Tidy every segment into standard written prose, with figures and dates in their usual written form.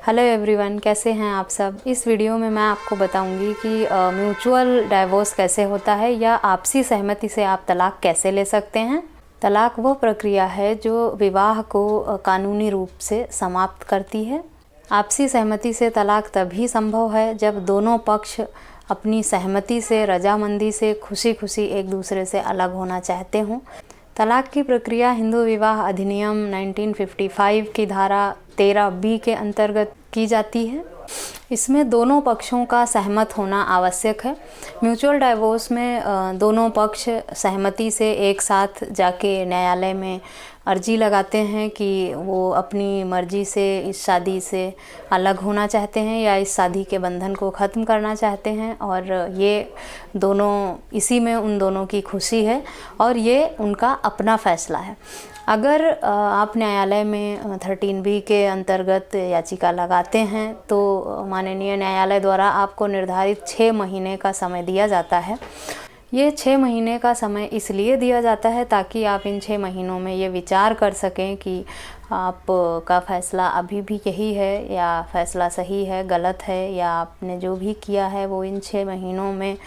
Hello everyone, कैसे हैं आप सब। इस वीडियो में मैं आपको बताऊंगी कि म्यूचुअल डाइवोर्स कैसे होता है या आपसी सहमति से आप तलाक कैसे ले सकते हैं। तलाक वो प्रक्रिया है जो विवाह को कानूनी रूप से समाप्त करती है। आपसी सहमति से तलाक तभी संभव है जब दोनों पक्ष अपनी सहमति से, रजामंदी से, खुशी खुशी एक दूसरे से अलग होना चाहते हों। तलाक की प्रक्रिया हिंदू विवाह अधिनियम 1955 की धारा 13B के अंतर्गत की जाती है। इसमें दोनों पक्षों का सहमत होना आवश्यक है। म्यूचुअल डाइवोर्स में दोनों पक्ष सहमति से एक साथ जाके न्यायालय में अर्जी लगाते हैं कि वो अपनी मर्जी से इस शादी से अलग होना चाहते हैं या इस शादी के बंधन को ख़त्म करना चाहते हैं, और ये दोनों, इसी में उन दोनों की खुशी है और ये उनका अपना फ़ैसला है। अगर आप न्यायालय में 13B के अंतर्गत याचिका लगाते हैं तो माननीय न्यायालय द्वारा आपको निर्धारित 6 महीने का समय दिया जाता है। ये 6 महीने का समय इसलिए दिया जाता है ताकि आप इन 6 महीनों में ये विचार कर सकें कि आपका फ़ैसला अभी भी यही है या फ़ैसला सही है, गलत है, या आपने जो भी किया है वो इन 6 महीनों में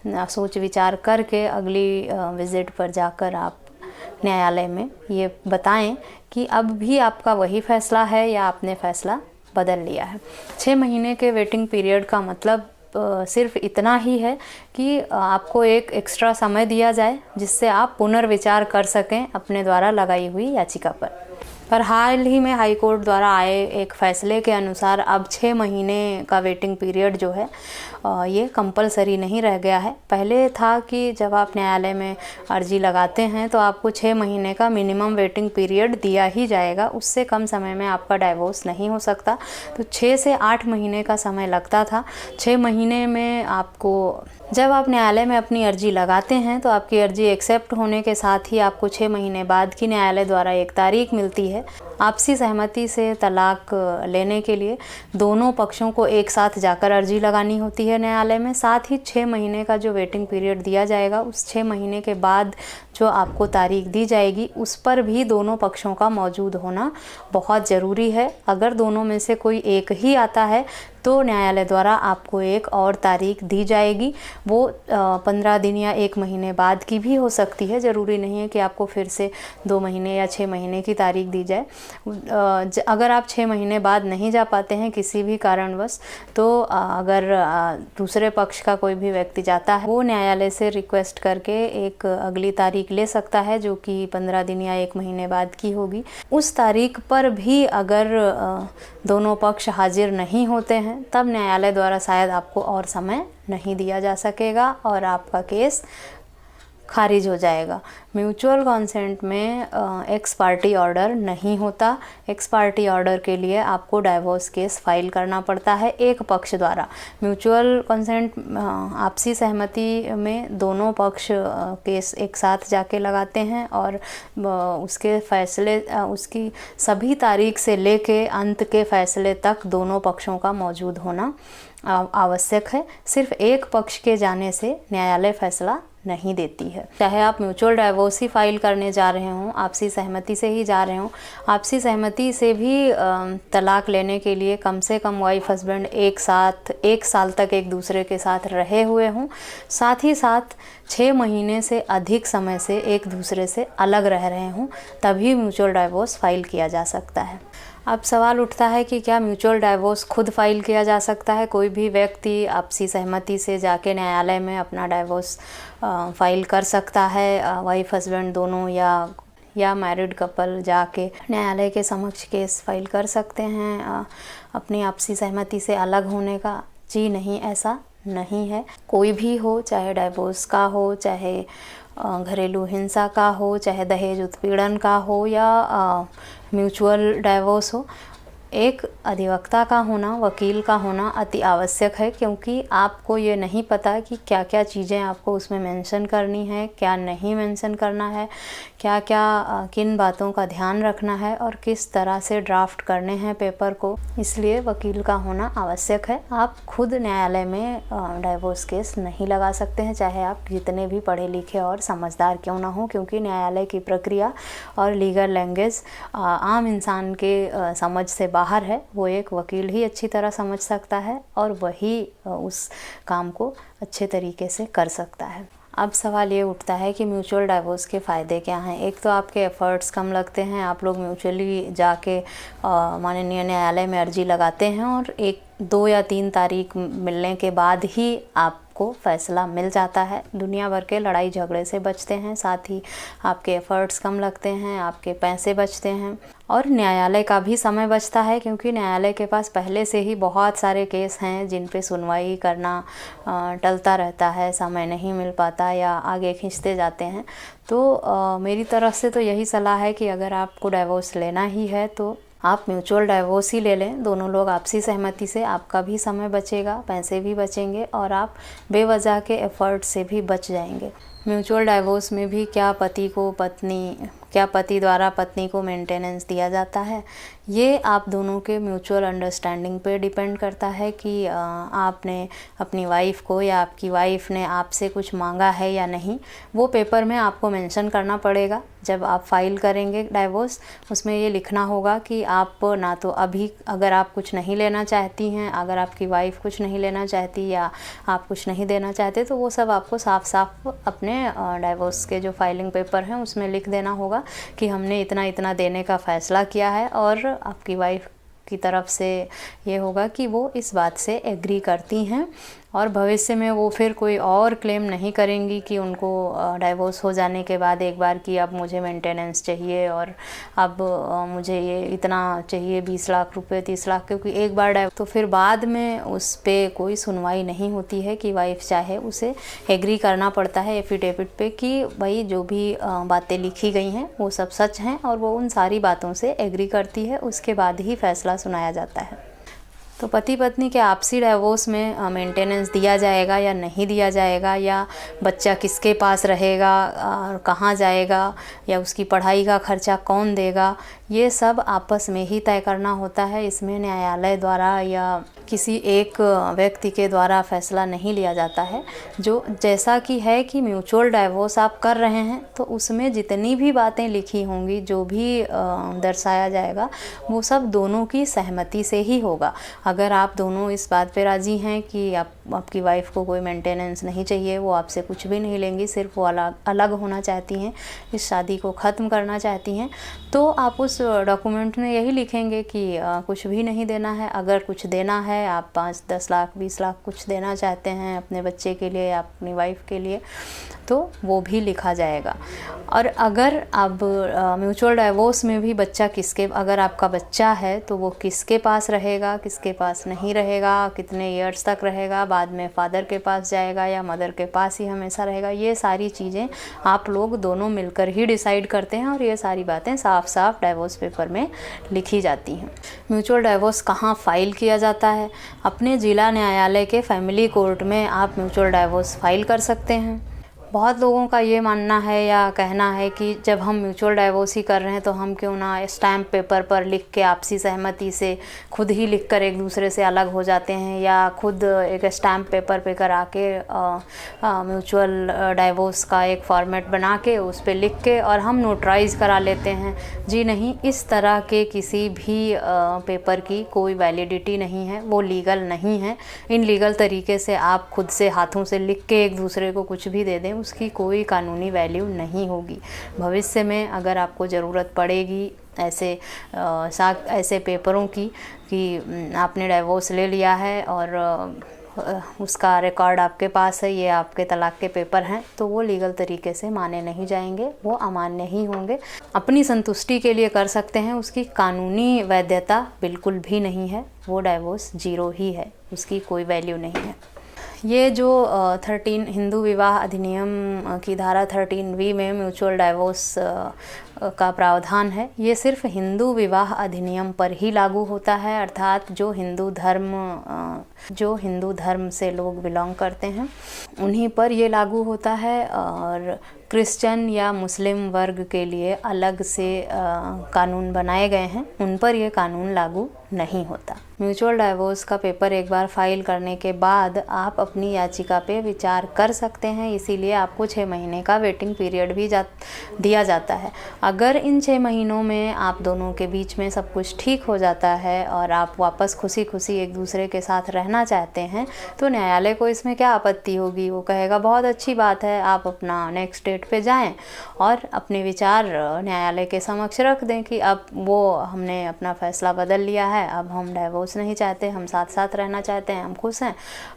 सोच विचार करके अगली विज़िट पर जाकर आप न्यायालय में ये बताएं कि अब भी आपका वही फ़ैसला है या आपने फ़ैसला बदल लिया है। 6 महीने के वेटिंग पीरियड का मतलब सिर्फ इतना ही है कि आपको एक एक्स्ट्रा समय दिया जाए जिससे आप पुनर्विचार कर सकें अपने द्वारा लगाई हुई याचिका पर हाल ही में हाई कोर्ट द्वारा आए एक फ़ैसले के अनुसार अब 6 महीने का वेटिंग पीरियड जो है ये कंपलसरी नहीं रह गया है। पहले था कि जब आप न्यायालय में अर्जी लगाते हैं तो आपको 6 महीने का मिनिमम वेटिंग पीरियड दिया ही जाएगा, उससे कम समय में आपका डाइवोर्स नहीं हो सकता। तो 6 से 8 महीने का समय लगता था। 6 महीने में आपको, जब आप न्यायालय में अपनी अर्जी लगाते हैं तो आपकी अर्जी एक्सेप्ट होने के साथ ही आपको 6 महीने बाद की न्यायालय द्वारा एक तारीख मिलती है। आपसी सहमति से तलाक लेने के लिए दोनों पक्षों को एक साथ जाकर अर्जी लगानी होती है न्यायालय में। साथ ही 6 महीने का जो वेटिंग पीरियड दिया जाएगा, उस 6 महीने के बाद जो आपको तारीख दी जाएगी उस पर भी दोनों पक्षों का मौजूद होना बहुत ज़रूरी है। अगर दोनों में से कोई एक ही आता है तो न्यायालय द्वारा आपको एक और तारीख दी जाएगी। वो 15 दिन या 1 महीने बाद की भी हो सकती है। ज़रूरी नहीं है कि आपको फिर से 2 महीने या 6 महीने की तारीख दी जाए। अगर आप 6 महीने बाद नहीं जा पाते हैं किसी भी कारणवश, तो अगर दूसरे पक्ष का कोई भी व्यक्ति जाता है वो न्यायालय से रिक्वेस्ट करके एक अगली तारीख ले सकता है जो कि 15 दिन या 1 महीने बाद की होगी। उस तारीख पर भी अगर दोनों पक्ष हाजिर नहीं होते हैं तब न्यायालय द्वारा शायद आपको और समय नहीं दिया जा सकेगा और आपका केस खारिज हो जाएगा। म्यूचुअल कॉन्सेंट में एक्स पार्टी ऑर्डर नहीं होता। एक्स पार्टी ऑर्डर के लिए आपको डाइवोर्स केस फाइल करना पड़ता है एक पक्ष द्वारा। म्यूचुअल कॉन्सेंट आपसी सहमति में दोनों पक्ष केस एक साथ जाके लगाते हैं और उसके फैसले, उसकी सभी तारीख से लेके अंत के फैसले तक दोनों पक्षों का मौजूद होना आवश्यक है। सिर्फ एक पक्ष के जाने से न्यायालय फैसला नहीं देती है। चाहे आप म्यूचुअल डाइवोर्स ही फाइल करने जा रहे हों, आपसी सहमति से ही जा रहे हों, आपसी सहमति से भी तलाक लेने के लिए कम से कम वाइफ हस्बैंड एक साथ 1 साल तक एक दूसरे के साथ रहे हुए हों, साथ ही साथ 6 महीने से अधिक समय से एक दूसरे से अलग रह रहे हों, तभी म्यूचुअल डाइवोर्स फाइल किया जा सकता है। अब सवाल उठता है कि क्या म्यूचुअल डाइवोर्स खुद फाइल किया जा सकता है। कोई भी व्यक्ति आपसी सहमति से जाके न्यायालय में अपना डाइवोर्स फाइल कर सकता है। वाइफ हस्बैंड दोनों या मैरिड कपल जाके न्यायालय के समक्ष केस फाइल कर सकते हैं अपनी आपसी सहमति से अलग होने का। जी नहीं, ऐसा नहीं है। कोई भी हो, चाहे डाइवोर्स का हो, चाहे घरेलू हिंसा का हो, चाहे दहेज उत्पीड़न का हो या म्यूचुअल डाइवोर्स हो, एक अधिवक्ता का होना, वकील का होना अति आवश्यक है, क्योंकि आपको ये नहीं पता कि क्या क्या चीज़ें आपको उसमें मेंशन करनी है, क्या नहीं मेंशन करना है, क्या क्या किन बातों का ध्यान रखना है और किस तरह से ड्राफ्ट करने हैं पेपर को। इसलिए वकील का होना आवश्यक है। आप खुद न्यायालय में डाइवोर्स केस नहीं लगा सकते हैं, चाहे आप जितने भी पढ़े लिखे और समझदार क्यों ना हो, क्योंकि न्यायालय की प्रक्रिया और लीगल लैंग्वेज आम इंसान के समझ से बाहर है। वो एक वकील ही अच्छी तरह समझ सकता है और वही उस काम को अच्छे तरीके से कर सकता है। अब सवाल ये उठता है कि म्यूचुअल डाइवोर्स के फ़ायदे क्या हैं। एक तो आपके एफ़र्ट्स कम लगते हैं, आप लोग म्यूचुअली जाके माननीय न्यायालय में अर्जी लगाते हैं और 1, 2 या 3 तारीख मिलने के बाद ही आपको फ़ैसला मिल जाता है। दुनिया भर के लड़ाई झगड़े से बचते हैं, साथ ही आपके एफ़र्ट्स कम लगते हैं, आपके पैसे बचते हैं और न्यायालय का भी समय बचता है, क्योंकि न्यायालय के पास पहले से ही बहुत सारे केस हैं जिन पे सुनवाई करना टलता रहता है, समय नहीं मिल पाता या आगे खींचते जाते हैं। तो मेरी तरफ से तो यही सलाह है कि अगर आपको डाइवोर्स लेना ही है तो आप म्यूचुअल डाइवोर्स ही ले लें। दोनों लोग आपसी सहमति से, आपका भी समय बचेगा, पैसे भी बचेंगे और आप बेवजह के एफ़र्ट से भी बच जाएंगे। म्यूचुअल डाइवोर्स में भी क्या पति द्वारा पत्नी को मेंटेनेंस दिया जाता है, ये आप दोनों के म्यूचुअल अंडरस्टैंडिंग पे डिपेंड करता है कि आपने अपनी वाइफ को या आपकी वाइफ ने आपसे कुछ मांगा है या नहीं। वो पेपर में आपको मेंशन करना पड़ेगा। जब आप फाइल करेंगे डाइवोर्स, उसमें ये लिखना होगा कि आप ना तो अभी अगर आप कुछ नहीं लेना चाहती हैं, अगर आपकी वाइफ कुछ नहीं लेना चाहती या आप कुछ नहीं देना चाहते, तो वो सब आपको साफ साफ अपने डाइवोर्स के जो फाइलिंग पेपर हैं उसमें लिख देना होगा कि हमने इतना इतना देने का फ़ैसला किया है। और आपकी वाइफ की तरफ से ये होगा कि वो इस बात से एग्री करती हैं और भविष्य में वो फिर कोई और क्लेम नहीं करेंगी कि उनको डाइवोर्स हो जाने के बाद एक बार कि अब मुझे मेंटेनेंस चाहिए और अब मुझे ये इतना चाहिए 20 लाख रुपए 30 लाख, क्योंकि एक बार तो फिर बाद में उस पर कोई सुनवाई नहीं होती है कि वाइफ चाहे उसे एग्री करना पड़ता है एफिडेविट पे कि भाई जो भी बातें लिखी गई हैं वो सब सच हैं और वो उन सारी बातों से एग्री करती है, उसके बाद ही फैसला सुनाया जाता है। तो पति पत्नी के आपसी डाइवोर्स में मेंटेनेंस दिया जाएगा या नहीं दिया जाएगा, या बच्चा किसके पास रहेगा, कहाँ जाएगा, या उसकी पढ़ाई का खर्चा कौन देगा, ये सब आपस में ही तय करना होता है। इसमें न्यायालय द्वारा या किसी एक व्यक्ति के द्वारा फैसला नहीं लिया जाता है। जो जैसा कि है कि म्यूचुअल डाइवोर्स आप कर रहे हैं तो उसमें जितनी भी बातें लिखी होंगी, जो भी दर्शाया जाएगा, वो सब दोनों की सहमति से ही होगा। अगर आप दोनों इस बात पे राज़ी हैं कि आपकी वाइफ को कोई मेंटेनेंस नहीं चाहिए, वो आपसे कुछ भी नहीं लेंगी, सिर्फ वो अलग होना चाहती हैं, इस शादी को ख़त्म करना चाहती हैं, तो आप उस डॉक्यूमेंट में यही लिखेंगे कि कुछ भी नहीं देना है। अगर कुछ देना है, आप 5, 10 लाख 20 लाख कुछ देना चाहते हैं अपने बच्चे के लिए या अपनी वाइफ के लिए, तो वो भी लिखा जाएगा। और अगर अब म्यूचुअल डाइवोर्स में भी अगर आपका बच्चा है तो वो किसके पास रहेगा, किसके पास नहीं रहेगा, कितने ईयर्स तक रहेगा, बाद में फादर के पास जाएगा या मदर के पास ही हमेशा रहेगा, ये सारी चीज़ें आप लोग दोनों मिलकर ही डिसाइड करते हैं और ये सारी बातें साफ साफ डाइवोर्स पेपर में लिखी जाती हैं। म्यूचुअल डाइवोर्स कहाँ फाइल किया जाता है? अपने जिला न्यायालय के फैमिली कोर्ट में आप म्यूचुअल डाइवोर्स फाइल कर सकते हैं। बहुत लोगों का ये मानना है या कहना है कि जब हम म्यूचुअल डाइवोर्स ही कर रहे हैं तो हम क्यों ना स्टैम्प पेपर पर लिख के आपसी सहमति से खुद ही लिख कर एक दूसरे से अलग हो जाते हैं, या खुद एक स्टैम्प पेपर पे करा के म्यूचुअल डाइवोर्स का एक फॉर्मेट बना के उस पर लिख के और हम नोटराइज करा लेते हैं। जी नहीं, इस तरह के किसी भी पेपर की कोई वैलिडिटी नहीं है, वो लीगल नहीं है। इन लीगल तरीके से आप खुद से हाथों से लिख के एक दूसरे को कुछ भी दे दें, उसकी कोई कानूनी वैल्यू नहीं होगी। भविष्य में अगर आपको ज़रूरत पड़ेगी ऐसे पेपरों की कि आपने डाइवोर्स ले लिया है और उसका रिकॉर्ड आपके पास है, ये आपके तलाक के पेपर हैं, तो वो लीगल तरीके से माने नहीं जाएंगे, वो अमान्य ही होंगे। अपनी संतुष्टि के लिए कर सकते हैं, उसकी कानूनी वैधता बिल्कुल भी नहीं है, वो डाइवोर्स जीरो ही है, उसकी कोई वैल्यू नहीं है। ये जो 13 हिंदू विवाह अधिनियम की धारा 13V में म्यूचुअल डाइवोर्स का प्रावधान है, ये सिर्फ हिंदू विवाह अधिनियम पर ही लागू होता है, अर्थात जो हिंदू धर्म से लोग बिलोंग करते हैं उन्हीं पर ये लागू होता है। और क्रिश्चियन या मुस्लिम वर्ग के लिए अलग से कानून बनाए गए हैं, उन पर ये कानून लागू नहीं होता। म्यूचुअल डाइवोर्स का पेपर एक बार फाइल करने के बाद आप अपनी याचिका पे विचार कर सकते हैं, इसीलिए आपको 6 महीने का वेटिंग पीरियड भी दिया जाता है। अगर इन 6 महीनों में आप दोनों के बीच में सब कुछ ठीक हो जाता है और आप वापस खुशी खुशी एक दूसरे के साथ रहना चाहते हैं तो न्यायालय को इसमें क्या आपत्ति होगी। वो कहेगा बहुत अच्छी बात है, आप अपना नेक्स्ट डेट पे जाएं और अपने विचार न्यायालय के समक्ष रख दें कि अब हमने अपना फैसला बदल लिया है, अब हम डाइवोर्स नहीं चाहते, हम साथ साथ रहना चाहते हैं, हम खुश हैं।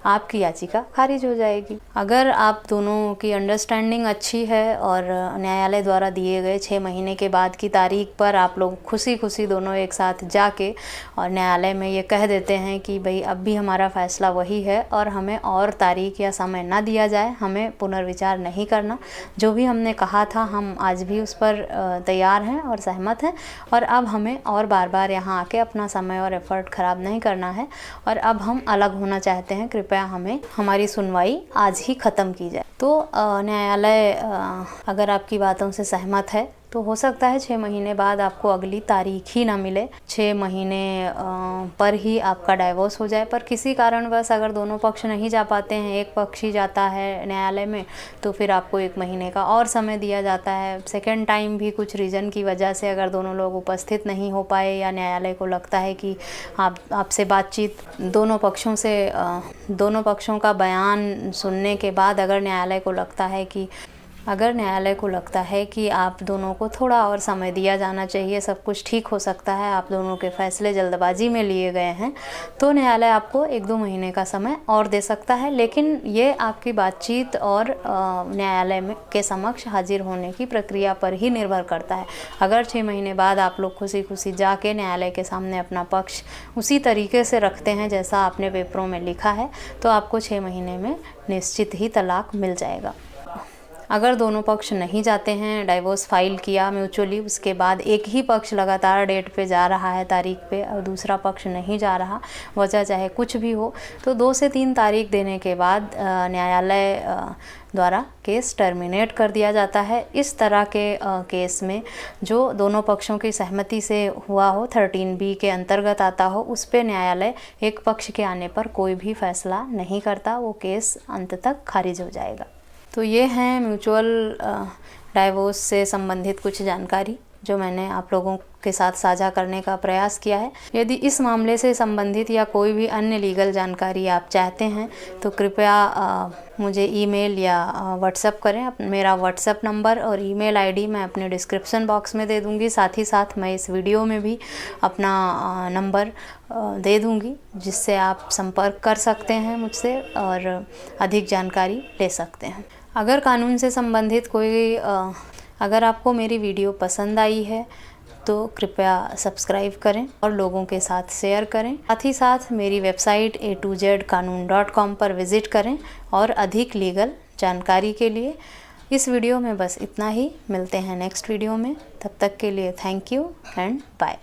आपकी याचिका खारिज हो जाएगी। अगर आप दोनों की अंडरस्टैंडिंग अच्छी है और न्यायालय द्वारा दिए गए 6 महीने के बाद की तारीख पर आप लोग खुशी खुशी दोनों एक साथ जाके और न्यायालय में ये कह देते हैं कि भाई अब भी हमारा फैसला वही है और हमें और तारीख या समय ना दिया जाए, हमें पुनर्विचार नहीं करना, जो भी हमने कहा था हम आज भी उस पर तैयार हैं और सहमत हैं, और अब हमें और बार बार यहाँ आके अपना समय और एफर्ट ख़राब नहीं करना है और अब हम अलग होना चाहते हैं, कृपया हमारी सुनवाई आज ही ख़त्म की जाए। तो न्यायालय अगर आपकी बातों से सहमत है तो हो सकता है 6 महीने बाद आपको अगली तारीख ही ना मिले, 6 महीने पर ही आपका डाइवोर्स हो जाए। पर किसी कारणवश अगर दोनों पक्ष नहीं जा पाते हैं, एक पक्ष ही जाता है न्यायालय में, तो फिर आपको 1 महीने का और समय दिया जाता है। सेकेंड टाइम भी कुछ रीज़न की वजह से अगर दोनों लोग उपस्थित नहीं हो पाए या न्यायालय को लगता है कि आपसे बातचीत दोनों पक्षों का बयान सुनने के बाद अगर न्यायालय को लगता है कि आप दोनों को थोड़ा और समय दिया जाना चाहिए, सब कुछ ठीक हो सकता है, आप दोनों के फैसले जल्दबाजी में लिए गए हैं, तो न्यायालय आपको 1-2 महीने का समय और दे सकता है। लेकिन ये आपकी बातचीत और न्यायालय के समक्ष हाजिर होने की प्रक्रिया पर ही निर्भर करता है। अगर 6 महीने बाद आप लोग खुशी खुशी जाके न्यायालय के सामने अपना पक्ष उसी तरीके से रखते हैं जैसा आपने पेपरों में लिखा है, तो आपको 6 महीने में निश्चित ही तलाक मिल जाएगा। अगर दोनों पक्ष नहीं जाते हैं, डाइवोर्स फाइल किया म्यूचुअली, उसके बाद एक ही पक्ष लगातार डेट पे जा रहा है, तारीख पे, और दूसरा पक्ष नहीं जा रहा, वजह चाहे कुछ भी हो, तो 2 से 3 तारीख देने के बाद न्यायालय द्वारा केस टर्मिनेट कर दिया जाता है। इस तरह के केस में जो दोनों पक्षों की सहमति से हुआ हो, 13B के अंतर्गत आता हो, उस पे न्यायालय एक पक्ष के आने पर कोई भी फैसला नहीं करता, वो केस अंत तक खारिज हो जाएगा। तो ये हैं म्यूचुअल डाइवोर्स से संबंधित कुछ जानकारी जो मैंने आप लोगों के साथ साझा करने का प्रयास किया है। यदि इस मामले से संबंधित या कोई भी अन्य लीगल जानकारी आप चाहते हैं तो कृपया मुझे ईमेल या व्हाट्सएप करें। मेरा व्हाट्सएप नंबर और ईमेल आईडी मैं अपने डिस्क्रिप्शन बॉक्स में दे दूंगी, साथ ही साथ मैं इस वीडियो में भी अपना नंबर दे दूंगी, जिससे आप संपर्क कर सकते हैं मुझसे और अधिक जानकारी ले सकते हैं। अगर कानून से संबंधित अगर आपको मेरी वीडियो पसंद आई है तो कृपया सब्सक्राइब करें और लोगों के साथ शेयर करें। साथ ही साथ मेरी वेबसाइट a2zkanun.com पर विज़िट करें और अधिक लीगल जानकारी के लिए। इस वीडियो में बस इतना ही, मिलते हैं नेक्स्ट वीडियो में, तब तक के लिए थैंक यू एंड बाय।